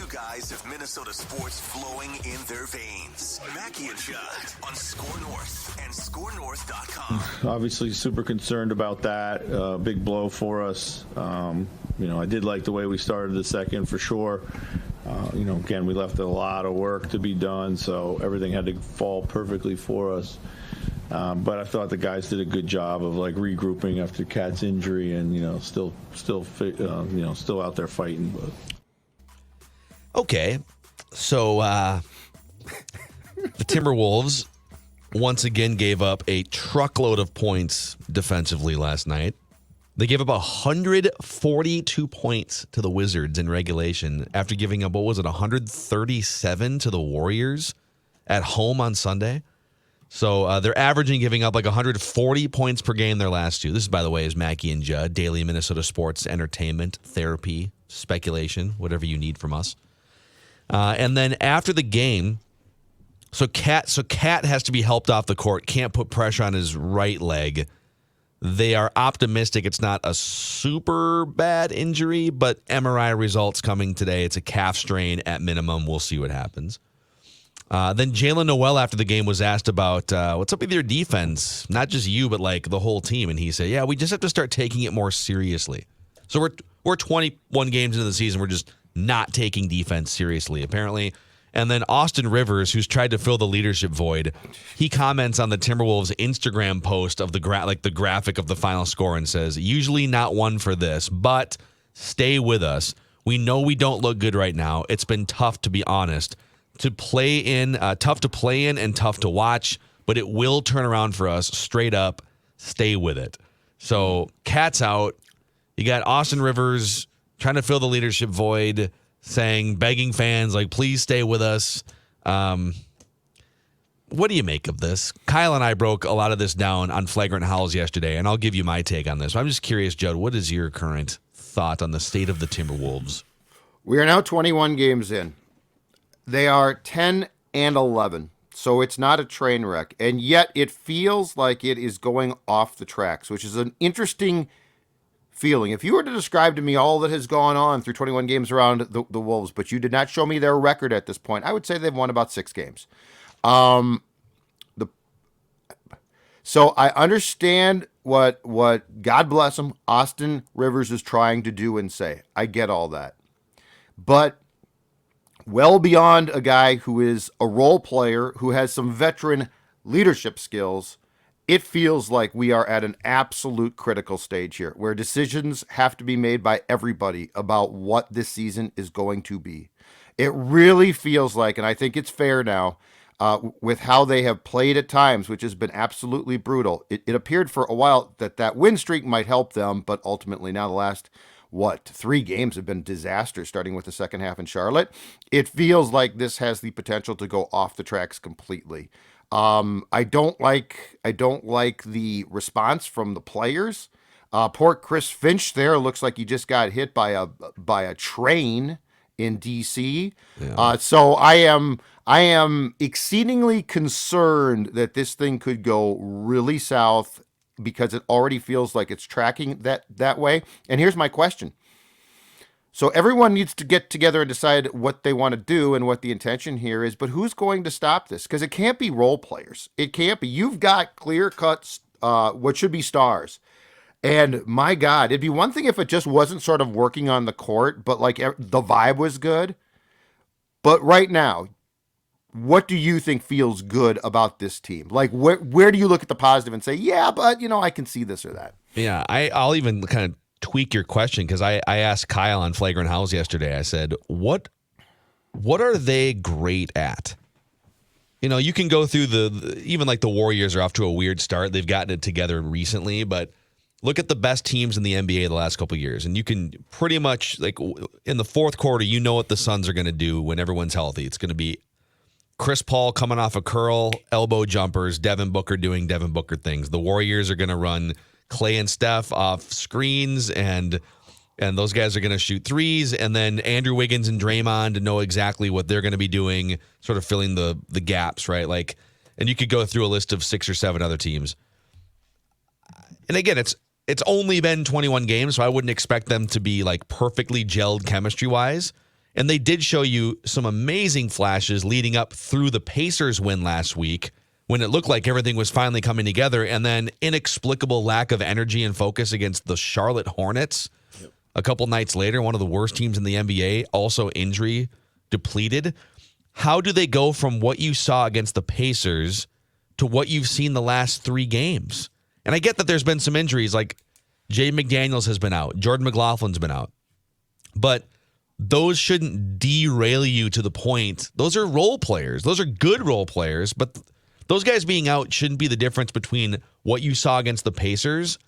guys of Minnesota sports flowing in their veins. Mackey and Judd on Score North and ScoreNorth.com. Obviously, super concerned about that. Big blow for us. I did like the way we started the second for sure. Again, we left a lot of work to be done, so everything had to fall perfectly for us. But I thought the guys did a good job of regrouping after Cat's injury, and still out there fighting. But okay, so the Timberwolves once again gave up a truckload of points defensively last night. They gave up 142 points to the Wizards in regulation after giving up, 137 to the Warriors at home on Sunday. So they're averaging giving up 140 points per game their last two. This, by the way, is Mackey and Judd, daily Minnesota sports entertainment, therapy, speculation, whatever you need from us. And then after the game, so Cat has to be helped off the court, can't put pressure on his right leg. They are optimistic it's not a super bad injury, but MRI results coming today. It's a calf strain at minimum. We'll see what happens. Then Jalen Noel after the game was asked about what's up with your defense, not just you, but the whole team. And he said, yeah, we just have to start taking it more seriously. So we're 21 games into the season. We're just not taking defense seriously, apparently. And then Austin Rivers, who's tried to fill the leadership void, he comments on the Timberwolves Instagram post of the graphic of the final score and says, usually not one for this, but stay with us. We know we don't look good right now. It's been tough, to be honest, tough to play in and tough to watch, but it will turn around for us. Straight up, stay with it. So Cat's out. You got Austin Rivers trying to fill the leadership void, begging fans, please stay with us. What do you make of this? Kyle and I broke a lot of this down on Flagrant Howls yesterday, and I'll give you my take on this. I'm just curious, Judd, what is your current thought on the state of the Timberwolves? We are now 21 games in. They are 10-11, so it's not a train wreck, and yet it feels like it is going off the tracks, which is an interesting feeling. If you were to describe to me all that has gone on through 21 games around the Wolves, but you did not show me their record at this point, I would say they've won about 6 games. So I understand what God bless him, Austin Rivers is trying to do and say. I get all that. But well beyond a guy who is a role player, who has some veteran leadership skills, it feels like we are at an absolute critical stage here where decisions have to be made by everybody about what this season is going to be. It really feels like, and I think it's fair now, with how they have played at times, which has been absolutely brutal. It appeared for a while that win streak might help them, but ultimately now the last, 3 games have been disasters, starting with the second half in Charlotte. It feels like this has the potential to go off the tracks completely. I don't like the response from the players. Poor Chris Finch there looks like he just got hit by a train in DC. Yeah. So I am exceedingly concerned that this thing could go really south because it already feels like it's tracking that way. And here's my question. So everyone needs to get together and decide what they want to do and what the intention here is, but who's going to stop this? Because it can't be role players. It can't be. You've got clear-cut what should be stars. And my God, it'd be one thing if it just wasn't sort of working on the court, but the vibe was good. But right now, what do you think feels good about this team? Where do you look at the positive and say, yeah, but, I can see this or that? Yeah, I'll even kind of tweak your question because I asked Kyle on Flagrant Howls yesterday. I said, what are they great at? You can go through even the Warriors are off to a weird start. They've gotten it together recently, but look at the best teams in the NBA the last couple of years, and you can pretty much, in the fourth quarter, what the Suns are going to do when everyone's healthy. It's going to be Chris Paul coming off a curl, elbow jumpers, Devin Booker doing Devin Booker things. The Warriors are going to run Clay and Steph off screens, and those guys are going to shoot threes, and then Andrew Wiggins and Draymond know exactly what they're going to be doing, sort of filling the gaps, right? And you could go through a list of 6 or 7 other teams. And again, it's only been 21 games, so I wouldn't expect them to be perfectly gelled chemistry-wise. And they did show you some amazing flashes leading up through the Pacers win last week when it looked like everything was finally coming together, and then inexplicable lack of energy and focus against the Charlotte Hornets. Yep. A couple nights later, one of the worst teams in the NBA, also injury depleted. How do they go from what you saw against the Pacers to what you've seen the last 3 games? And I get that there's been some injuries, like Jay McDaniels has been out, Jordan McLaughlin's been out. But those shouldn't derail you to the point. Those are role players. Those are good role players, but those guys being out shouldn't be the difference between what you saw against the Pacers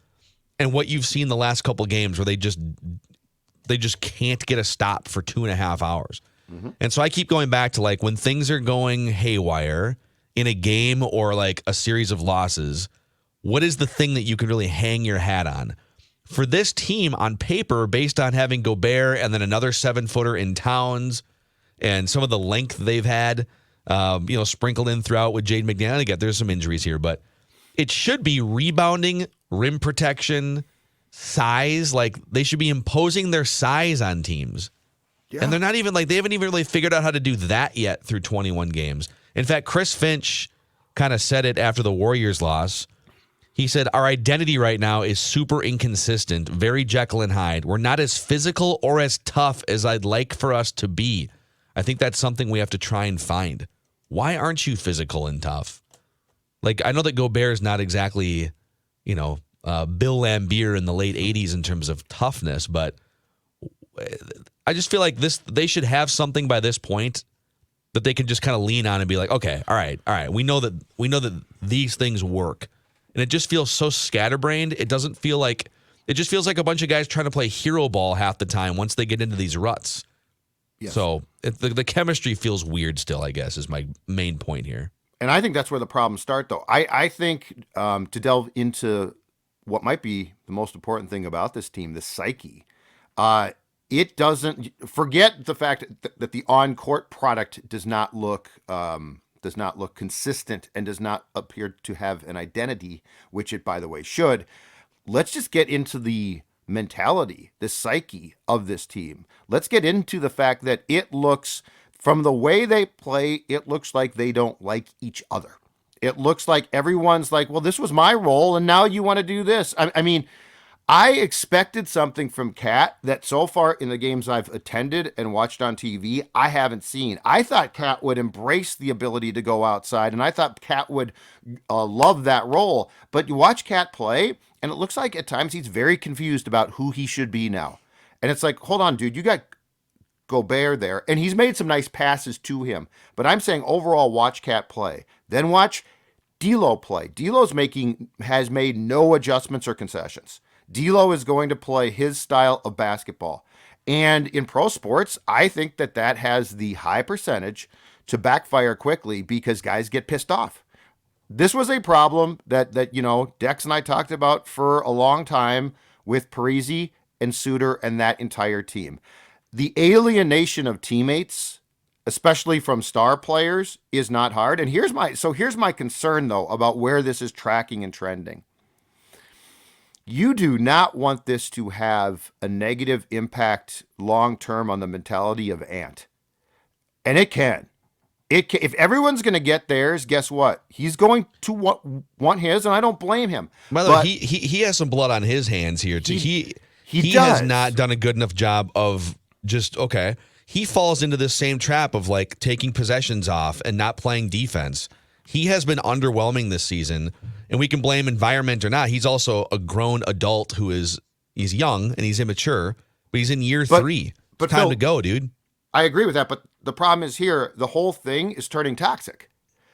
and what you've seen the last couple of games where they just can't get a stop for 2.5 hours. Mm-hmm. And so I keep going back to like when things are going haywire in a game or like a series of losses, what is the thing that you can really hang your hat on? For this team on paper, based on having Gobert and then another 7-footer in Towns and some of the length they've had, sprinkled in throughout with Jaden McDaniel. Again, there's some injuries here, but it should be rebounding, rim protection, size. Like they should be imposing their size on teams. Yeah. And they're not even they haven't even really figured out how to do that yet through 21 games. In fact, Chris Finch kind of said it after the Warriors loss. He said, our identity right now is super inconsistent, very Jekyll and Hyde. We're not as physical or as tough as I'd like for us to be. I think that's something we have to try and find. Why aren't you physical and tough? Like, I know that Gobert is not exactly, Bill Laimbeer in the late 80s in terms of toughness, but I just feel like they should have something by this point that they can just kind of lean on and be like, okay, all right. We know that these things work. And it just feels so scatterbrained. It just feels like a bunch of guys trying to play hero ball half the time once they get into these ruts. Yes. So the chemistry feels weird still, I guess, is my main point here. And I think that's where the problems start, though. I think to delve into what might be the most important thing about this team, the psyche, it doesn't forget the fact that the on-court product does not look consistent and does not appear to have an identity, which it, by the way, should. Let's just get into the mentality, the psyche of this team. Let's get into the fact that it looks, from the way they play, it looks like they don't like each other. It looks like everyone's like, well, this was my role, and now you want to do this. I mean, I expected something from Cat that so far in the games I've attended and watched on TV, I haven't seen. I thought Cat would embrace the ability to go outside, and I thought Cat would love that role. But you watch Cat play, and it looks like at times he's very confused about who he should be now. And it's like, hold on, dude, you got Gobert there, and he's made some nice passes to him. But I'm saying overall, watch Cat play. Then watch D'Lo play. D'Lo's has made no adjustments or concessions. D'Lo is going to play his style of basketball. And in pro sports, I think that has the high percentage to backfire quickly because guys get pissed off. This was a problem that Dex and I talked about for a long time with Parisi and Suter and that entire team. The alienation of teammates, especially from star players, is not hard. And here's my concern, though, about where this is tracking and trending. You do not want this to have a negative impact long-term on the mentality of Ant. And it can. If everyone's going to get theirs, guess what? He's going to want his, and I don't blame him. By the way, he has some blood on his hands here, too. He has not done a good enough job of just, okay, he falls into this same trap of like taking possessions off and not playing defense. He has been underwhelming this season, and we can blame environment or not. He's also a grown adult he's young and he's immature, but he's in year 3. It's time to go, dude. I agree with that, but the problem is here, the whole thing is turning toxic.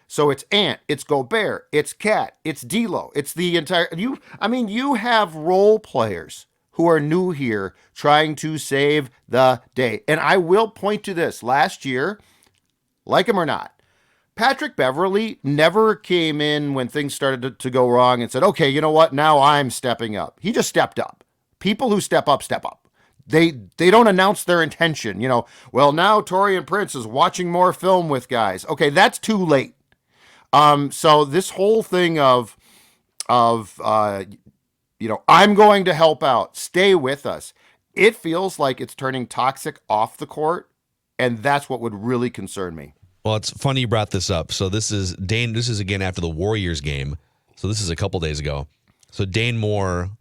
So it's Ant, it's Gobert, it's Cat, it's D'Lo, it's the entire you have role players who are new here trying to save the day. And I will point to this. Last year, like him or not, Patrick Beverley never came in when things started to go wrong and said, okay, you know what? Now I'm stepping up. He just stepped up. People who step up, step up. They don't announce their intention. Well, now Taurean Prince is watching more film with guys. Okay, that's too late. So this whole thing of I'm going to help out, stay with us. It feels like it's turning toxic off the court And that's what would really concern me. Well, it's funny you brought this up. So this is Dane. This is again after the Warriors game. So this is a couple days ago. So Dane Moore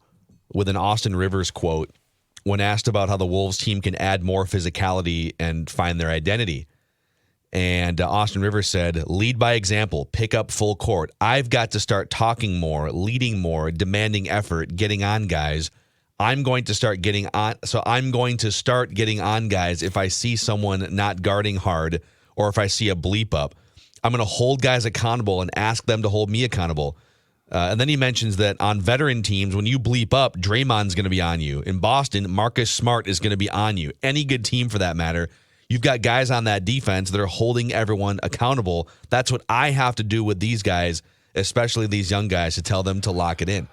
with an Austin Rivers quote when asked about how the Wolves team can add more physicality and find their identity. And Austin Rivers said, lead by example, pick up full court. I've got to start talking more, leading more, demanding effort, getting on guys. I'm going to start getting on. So I'm going to start getting on guys if I see someone not guarding hard or if I see a bleep up. I'm going to hold guys accountable and ask them to hold me accountable. And then he mentions that on veteran teams, when you bleep up, Draymond's going to be on you. In Boston, Marcus Smart is going to be on you. Any good team for that matter. You've got guys on that defense that are holding everyone accountable. That's what I have to do with these guys, especially these young guys, to tell them to lock it in.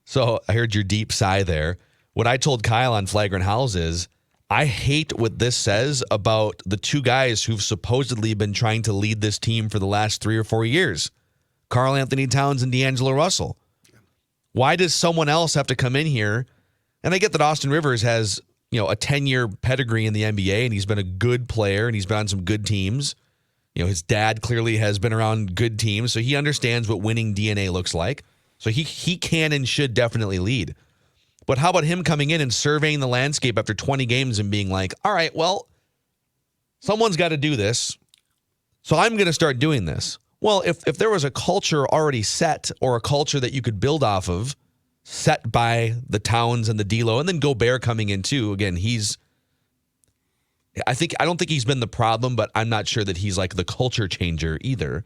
So I heard your deep sigh there. What I told Kyle on Flagrant Howls is, I hate what this says about the two guys who've supposedly been trying to lead this team for the last 3 or 4 years, Karl Anthony Towns and D'Angelo Russell. Why does someone else have to come in here? And I get that Austin Rivers has, a 10-year pedigree in the NBA, and he's been a good player, and he's been on some good teams. His dad clearly has been around good teams, so he understands what winning DNA looks like. So he can and should definitely lead. But how about him coming in and surveying the landscape after 20 games and being like, all right, well, someone's got to do this, so I'm going to start doing this. Well, if there was a culture already set or a culture that you could build off of, set by the Towns and the D'Lo, and then Gobert coming in too. Again, I don't think he's been the problem, but I'm not sure that he's like the culture changer either.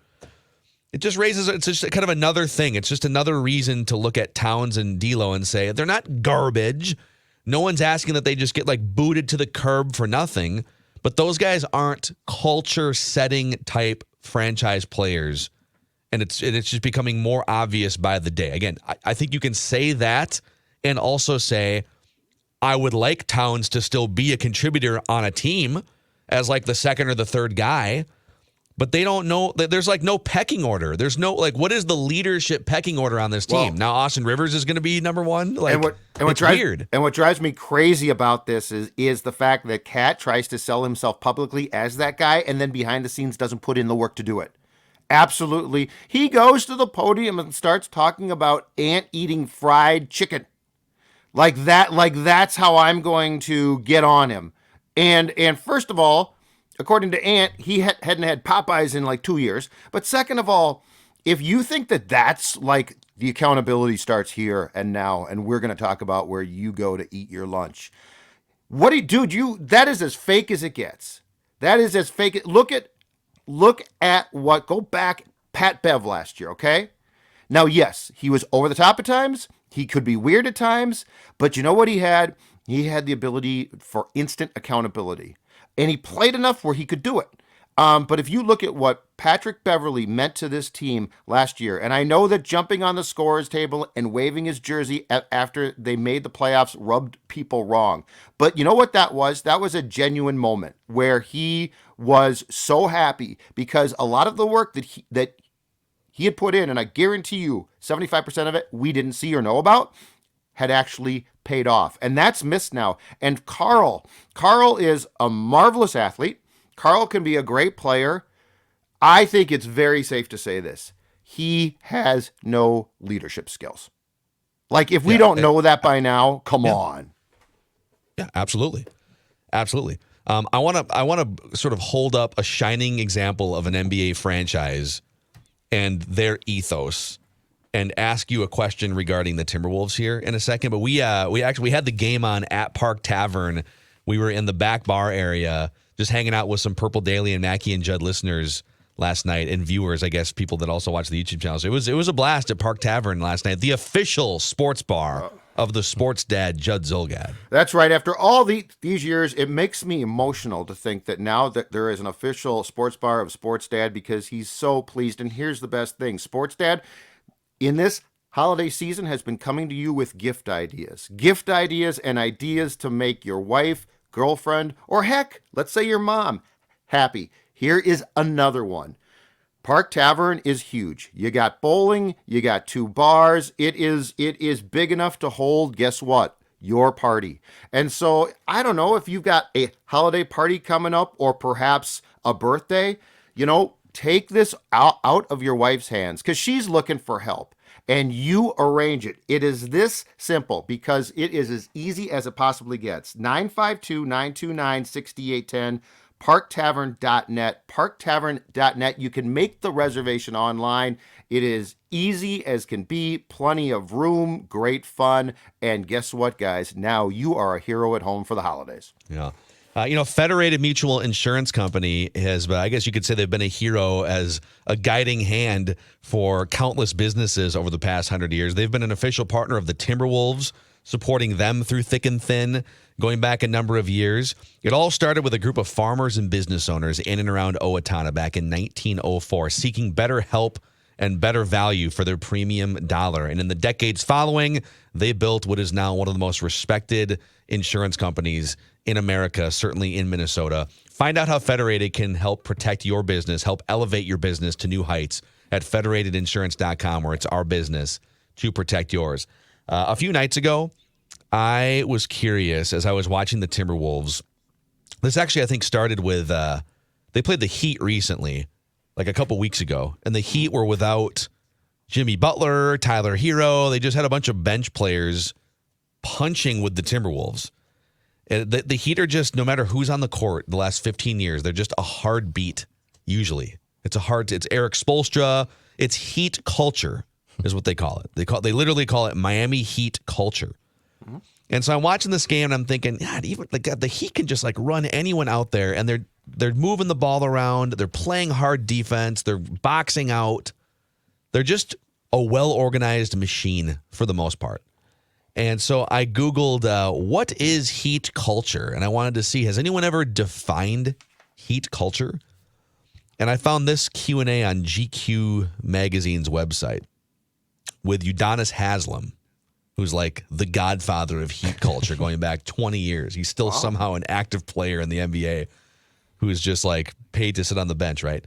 It just it's just kind of another thing. It's just another reason to look at Towns and D'Lo and say they're not garbage. No one's asking that they just get like booted to the curb for nothing, but those guys aren't culture setting type franchise players. And it's just becoming more obvious by the day. Again, I think you can say that and also say, I would like Towns to still be a contributor on a team as like the second or the third guy, but they don't know that there's like no pecking order. There's no like, what is the leadership pecking order on this team? Well, now Austin Rivers is going to be number one. Like, it's weird. And what drives me crazy about this is the fact that Cat tries to sell himself publicly as that guy, and then behind the scenes doesn't put in the work to do it. Absolutely. He goes to the podium and starts talking about Ant eating fried chicken. Like that's how I'm going to get on him. And first of all, according to Ant, he hadn't had Popeyes in like 2 years. But second of all, if you think that that's like the accountability starts here and now, and we're going to talk about where you go to eat your lunch. That is as fake as it gets. That is as fake. Look at go back Pat Bev last year, okay? Now, yes, he was over the top at times. He could be weird at times. But you know what he had? He had the ability for instant accountability. And he played enough where he could do it. But if you look at what Patrick Beverley meant to this team last year, and I know that jumping on the scorer's table and waving his jersey after they made the playoffs rubbed people wrong. But you know what that was? That was a genuine moment where he was so happy because a lot of the work that he had put in, and I guarantee you 75% of it we didn't see or know about, had actually paid off. And that's missed now. And Karl is a marvelous athlete. Karl can be a great player. I think it's very safe to say this. He has no leadership skills. Like, if we don't know that by now, come on. Yeah, absolutely. Absolutely. I want to sort of hold up a shining example of an NBA franchise and their ethos and ask you a question regarding the Timberwolves here in a second. But we had the game on at Park Tavern. We were in the back bar area just hanging out with some Purple Daily and Mackey and Judd listeners last night, and viewers, I guess, people that also watch the YouTube channel. So it was a blast at Park Tavern last night, the official sports bar of the sports dad, Judd Zulgad. That's right. After all these years, it makes me emotional to think that now that there is an official sports bar of Sports Dad because he's so pleased. And here's the best thing. Sports Dad, in this holiday season, has been coming to you with gift ideas. Gift ideas and ideas to make your wife, girlfriend, or heck, let's say your mom happy. Here is another one. Park Tavern is huge. You got bowling, you got 2 bars. It is big enough to hold, guess what? your party. And so I don't know if you've got a holiday party coming up or perhaps a birthday, take this out of your wife's hands because she's looking for help and you arrange it. It is this simple because it is as easy as it possibly gets. 952-929-6810. parktavern.net, parktavern.net. You can make the reservation online. It is easy as can be, plenty of room, great fun, and guess what, guys? Now you are a hero at home for the holidays. Yeah. Federated Mutual Insurance Company has, I guess you could say they've been a hero as a guiding hand for countless businesses over the past 100 years. They've been an official partner of the Timberwolves, supporting them through thick and thin, going back a number of years. It all started with a group of farmers and business owners in and around Owatonna back in 1904, seeking better help and better value for their premium dollar. And in the decades following, they built what is now one of the most respected insurance companies in America, certainly in Minnesota. Find out how Federated can help protect your business, help elevate your business to new heights at federatedinsurance.com, where it's our business to protect yours. A few nights ago, I was curious as I was watching the Timberwolves. This actually, I think, started with they played the Heat recently, like a couple weeks ago, and the Heat were without Jimmy Butler, Tyler Hero. They just had a bunch of bench players punching with the Timberwolves. The Heat are just, no matter who's on the court the last 15 years, they're just a hard beat, usually. It's Eric Spoelstra. It's Heat culture is what they call it. They literally call it Miami Heat culture. Mm-hmm. And so I'm watching this game and I'm thinking, God, even the Heat can just like run anyone out there, and they're moving the ball around. They're playing hard defense. They're boxing out. They're just a well-organized machine for the most part. And so I Googled, what is Heat culture? And I wanted to see, has anyone ever defined Heat culture? And I found this Q&A on GQ magazine's website with Udonis Haslem, who's like the godfather of Heat culture going back 20 years. He's still somehow an active player in the NBA who's just like paid to sit on the bench, right?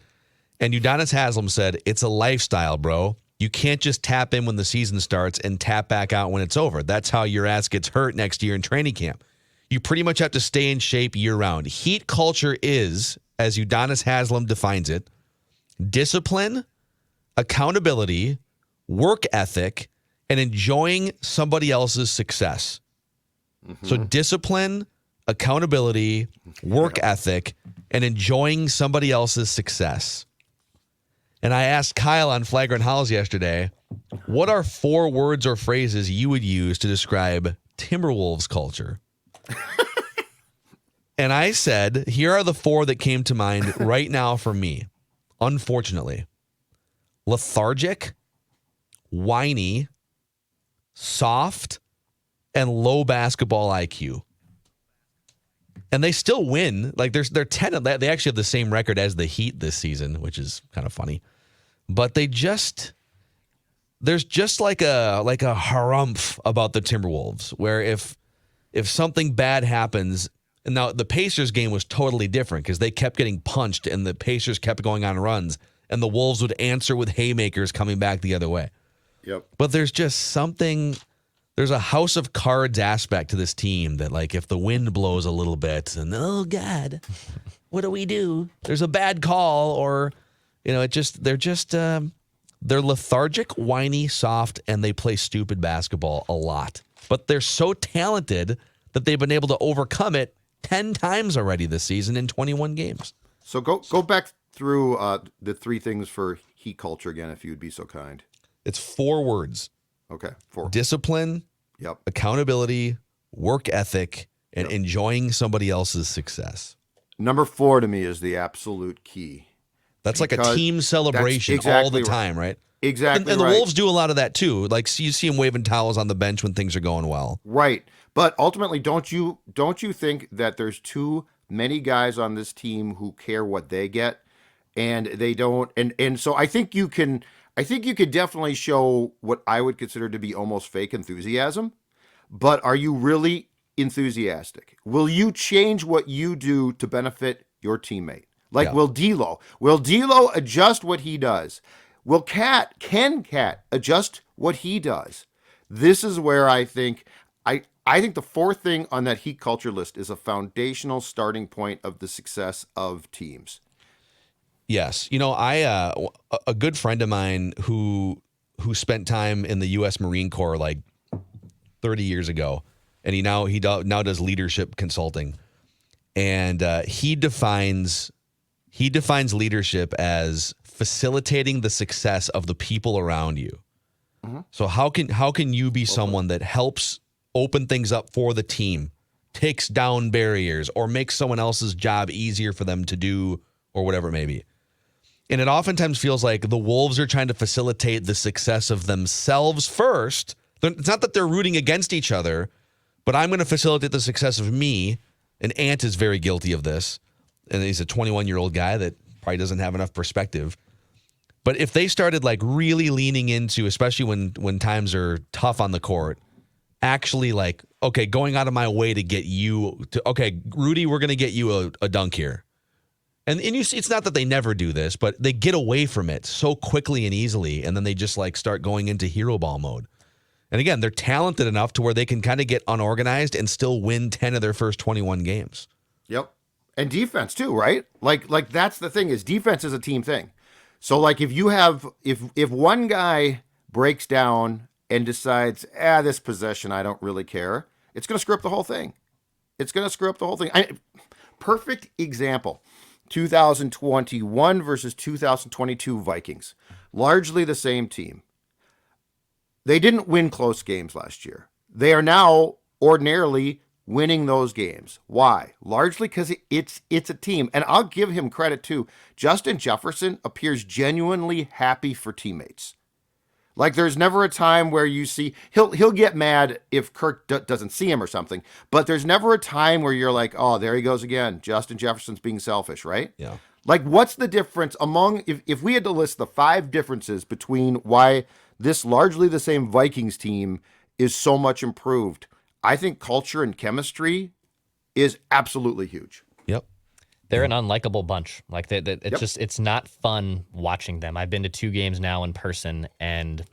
And Udonis Haslem said, it's a lifestyle, bro. You can't just tap in when the season starts and tap back out when it's over. That's how your ass gets hurt next year in training camp. You pretty much have to stay in shape year-round. Heat culture is, as Udonis Haslem defines it, discipline, accountability, work ethic, and enjoying somebody else's success. Mm-hmm. So discipline, accountability, work ethic, and enjoying somebody else's success. And I asked Kyle on Flagrant Howls yesterday, what are 4 words or phrases you would use to describe Timberwolves culture? And I said, here are the 4 that came to mind right now for me, unfortunately. Lethargic, whiny, soft, and low basketball IQ. And they still win. Like they're 10 of that. They actually have the same record as the Heat this season, which is kind of funny. But there's just like a harumph about the Timberwolves, where if something bad happens, and now the Pacers game was totally different because they kept getting punched and the Pacers kept going on runs, and the Wolves would answer with haymakers coming back the other way. Yep. But there's just something. There's a house of cards aspect to this team that, like, if the wind blows a little bit and, oh, God, what do we do? There's a bad call, or, they're lethargic, whiny, soft, and they play stupid basketball a lot. But they're so talented that they've been able to overcome it 10 times already this season in 21 games. So go back through the 3 things for Heat culture again, if you would be so kind. It's 4 words. Okay, 4. Discipline, yep, accountability, work ethic, and enjoying somebody else's success. Number 4 to me is the absolute key. That's like a team celebration all the time, right? Exactly. And the Wolves do a lot of that too. Like, you see them waving towels on the bench when things are going well. Right. But ultimately, don't you think that there's too many guys on this team who care what they get, and they don't? And so I think you could definitely show what I would consider to be almost fake enthusiasm, but are you really enthusiastic? Will you change what you do to benefit your teammate? Like, will D'Lo adjust what he does? Can Cat adjust what he does? This is where I think I think the fourth thing on that Heat culture list is a foundational starting point of the success of teams. Yes. A good friend of mine who spent time in the U.S. Marine Corps like 30 years ago, and he now does leadership consulting, and he defines leadership as facilitating the success of the people around you. Mm-hmm. So how can you be someone that helps open things up for the team, takes down barriers, or makes someone else's job easier for them to do, or whatever it may be? And it oftentimes feels like the Wolves are trying to facilitate the success of themselves first. It's not that they're rooting against each other, but I'm going to facilitate the success of me. And Ant is very guilty of this. And he's a 21-year-old guy that probably doesn't have enough perspective. But if they started like really leaning into, especially when times are tough on the court, actually like, okay, going out of my way to get you to, okay, Rudy, we're going to get you a dunk here. And you see, it's not that they never do this, but they get away from it so quickly and easily, and then they just like start going into hero ball mode. And again, they're talented enough to where they can kind of get unorganized and still win 10 of their first 21 games. Yep. And defense too, right? Like that's the thing, is defense is a team thing. So like if one guy breaks down and decides, this possession, I don't really care, it's going to screw up the whole thing. Perfect example. 2021 versus 2022 Vikings. Largely the same team. They didn't win close games last year. They are now ordinarily winning those games. Why? Largely because it's a team. And I'll give him credit too. Justin Jefferson appears genuinely happy for teammates. Like there's never a time where you see he'll get mad if Kirk doesn't see him or something, but there's never a time where you're like, oh, there he goes again. Justin Jefferson's being selfish, right? Yeah. Like what's the difference among if we had to list the 5 differences between why this largely the same Vikings team is so much improved? I think culture and chemistry is absolutely huge. Yep. They're an unlikable bunch. Like it's not fun watching them. I've been to 2 games now in person, and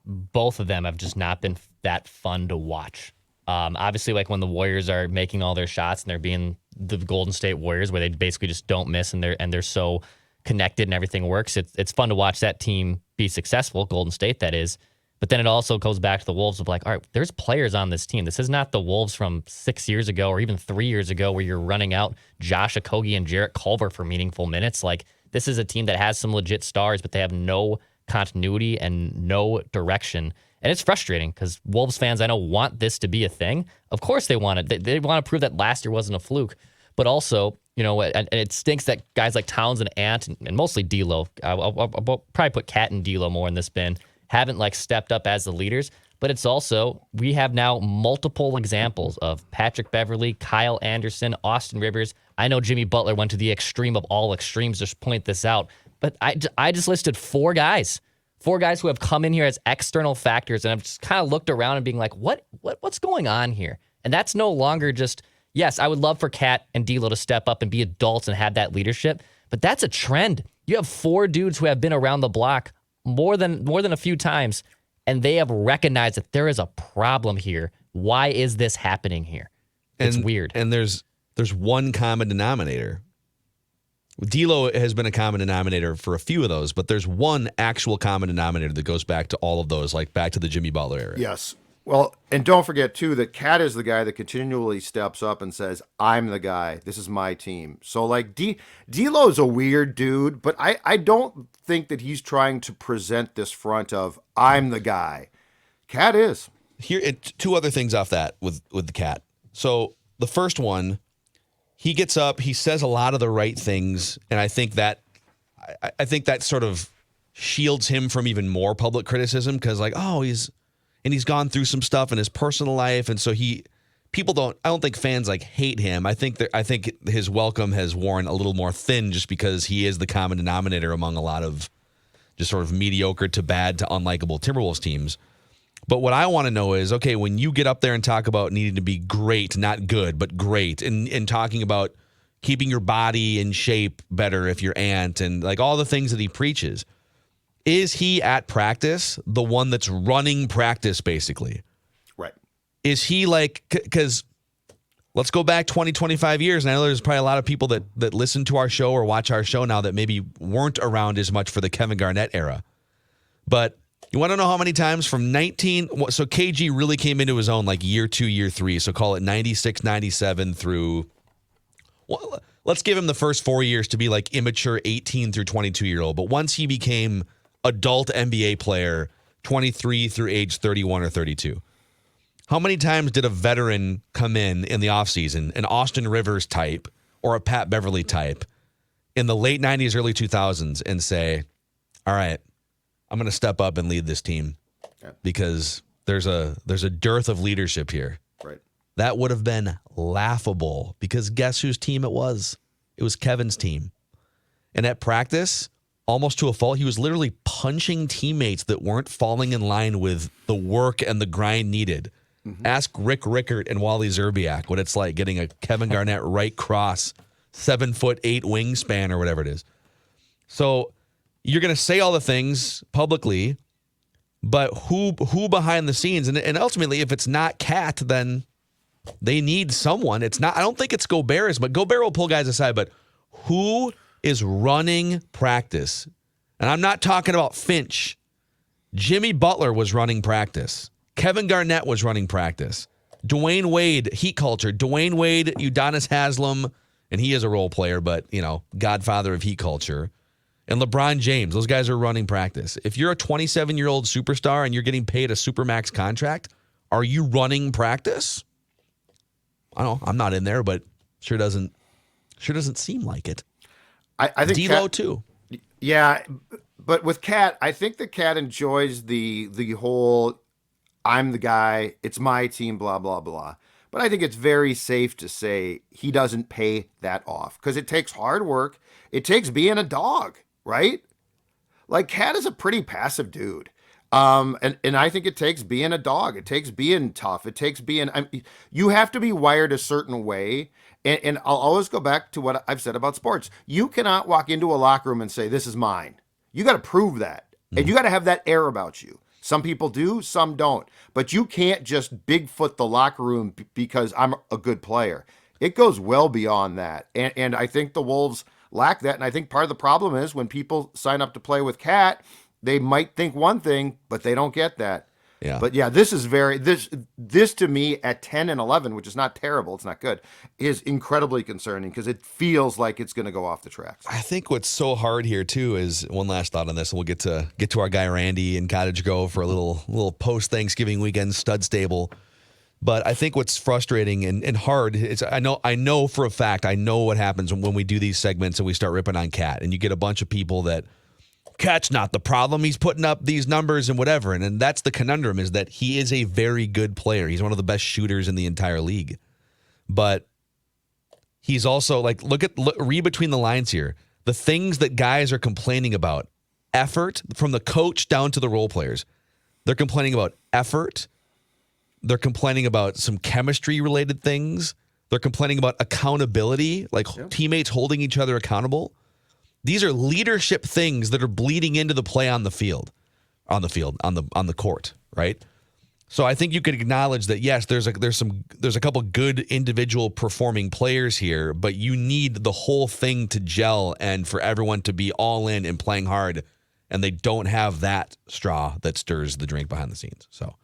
both of them have just not been that fun to watch. Obviously, like when the Warriors are making all their shots and they're being the Golden State Warriors, where they basically just don't miss and they're so connected and everything works. It's fun to watch that team be successful, Golden State that is. But then it also goes back to the Wolves of like, all right, there's players on this team. This is not the Wolves from 6 years ago or even 3 years ago where you're running out Josh Okogie and Jarrett Culver for meaningful minutes. Like, this is a team that has some legit stars, but they have no continuity and no direction. And it's frustrating because Wolves fans, I know, want this to be a thing. Of course they want it. They want to prove that last year wasn't a fluke. But also, and it stinks that guys like Towns and Ant and mostly D'Lo, I'll probably put Cat and D'Lo more in this bin, haven't like stepped up as the leaders. But it's also, we have now multiple examples of Patrick Beverley, Kyle Anderson, Austin Rivers. I know Jimmy Butler went to the extreme of all extremes to point this out. But I just listed 4 guys. 4 guys who have come in here as external factors, and I've just kind of looked around and being like, what's going on here? And that's no longer just, yes, I would love for Kat and D'Lo to step up and be adults and have that leadership, but that's a trend. You have 4 dudes who have been around the block more than a few times, and they have recognized that there is a problem here. Why is this happening here? It's weird. And there's one common denominator. D'Lo has been a common denominator for a few of those, but there's one actual common denominator that goes back to all of those, like back to the Jimmy Butler era. Yes. Well, and don't forget, too, that Cat is the guy that continually steps up and says, I'm the guy. This is my team. So, like, D'Lo's a weird dude, but I don't think that he's trying to present this front of, I'm the guy. Cat is. Here, 2 other things off that with the Cat. So, the first one, he gets up, he says a lot of the right things, and I think that sort of shields him from even more public criticism because, like, he's gone through some stuff in his personal life, and so I don't think fans like hate him. I think his welcome has worn a little more thin just because he is the common denominator among a lot of just sort of mediocre to bad to unlikable Timberwolves teams. But what I want to know is, okay, when you get up there and talk about needing to be great, not good, but great, and talking about keeping your body in shape better if you're Ant, and like all the things that he preaches, is he at practice the one that's running practice basically? Right. Is he like, because let's go back 20, 25 years. And I know there's probably a lot of people that listen to our show or watch our show now that maybe weren't around as much for the Kevin Garnett era. But you want to know how many times from 19, so KG really came into his own like year 2, year 3. So call it 96, 97 through, well, let's give him the first 4 years to be like immature 18 through 22-year-old. But once he became adult NBA player, 23 through age 31 or 32. How many times did a veteran come in the offseason, an Austin Rivers type or a Pat Beverly type in the late 90s, early 2000s and say, all right, I'm going to step up and lead this team because there's a dearth of leadership here. Right. That would have been laughable because guess whose team it was? It was Kevin's team. And at practice, almost to a fault, he was literally punching teammates that weren't falling in line with the work and the grind needed. Ask Rick Rickert and Wally Zerbiak what it's like getting a Kevin Garnett right cross, 7'8" wingspan or whatever it is. So you're going to say all the things publicly, but who behind the scenes? And ultimately, if it's not Cat, then they need someone. It's not. I don't think it's Gobert, but Gobert will pull guys aside. But who is running practice? And I'm not talking about Finch. Jimmy Butler was running practice. Kevin Garnett was running practice. Dwayne Wade, Heat culture. Dwayne Wade, Udonis Haslem, and he is a role player, but, godfather of Heat culture. And LeBron James, those guys are running practice. If you're a 27-year-old superstar and you're getting paid a supermax contract, are you running practice? I don't know. I'm not in there, but sure doesn't seem like it. I think D'Lo too. Yeah, but with Cat, I think that Cat enjoys the whole I'm the guy, it's my team, blah, blah, blah. But I think it's very safe to say he doesn't pay that off because it takes hard work. It takes being a dog, right? Like Cat is a pretty passive dude. And I think it takes being a dog. It takes being tough. It takes being, you have to be wired a certain way. And I'll always go back to what I've said about sports. You cannot walk into a locker room and say, this is mine. You got to prove that. And you got to have that air about you. Some people do, some don't. But you can't just Bigfoot the locker room because I'm a good player. It goes well beyond that. And I think the Wolves lack that. And I think part of the problem is when people sign up to play with Cat, they might think one thing, but they don't get that. Yeah. But yeah, this is this to me at 10 and 11, which is not terrible, it's not good, is incredibly concerning because it feels like it's going to go off the tracks. I think what's so hard here too is one last thought on this, and we'll get to our guy Randy in Cottage Grove for a little post Thanksgiving weekend stud stable. But I think what's frustrating and hard is I know for a fact I know what happens when we do these segments and we start ripping on Cat, and you get a bunch of people that Cat's not the problem. He's putting up these numbers and whatever. And that's the conundrum, is that he is a very good player. He's one of the best shooters in the entire league. But he's also read between the lines here. The things that guys are complaining about, effort from the coach down to the role players. They're complaining about effort. They're complaining about some chemistry related things. They're complaining about accountability, teammates holding each other accountable. These are leadership things that are bleeding into the play on the court, right? So I think you could acknowledge that yes, there's a couple good individual performing players here, but you need the whole thing to gel and for everyone to be all in and playing hard, and they don't have that straw that stirs the drink behind the scenes. So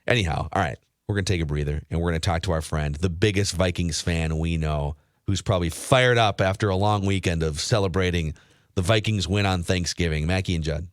anyhow, all right, we're gonna take a breather and we're gonna talk to our friend, the biggest Vikings fan we know, who's probably fired up after a long weekend of celebrating the Vikings win on Thanksgiving. Mackey and Judd.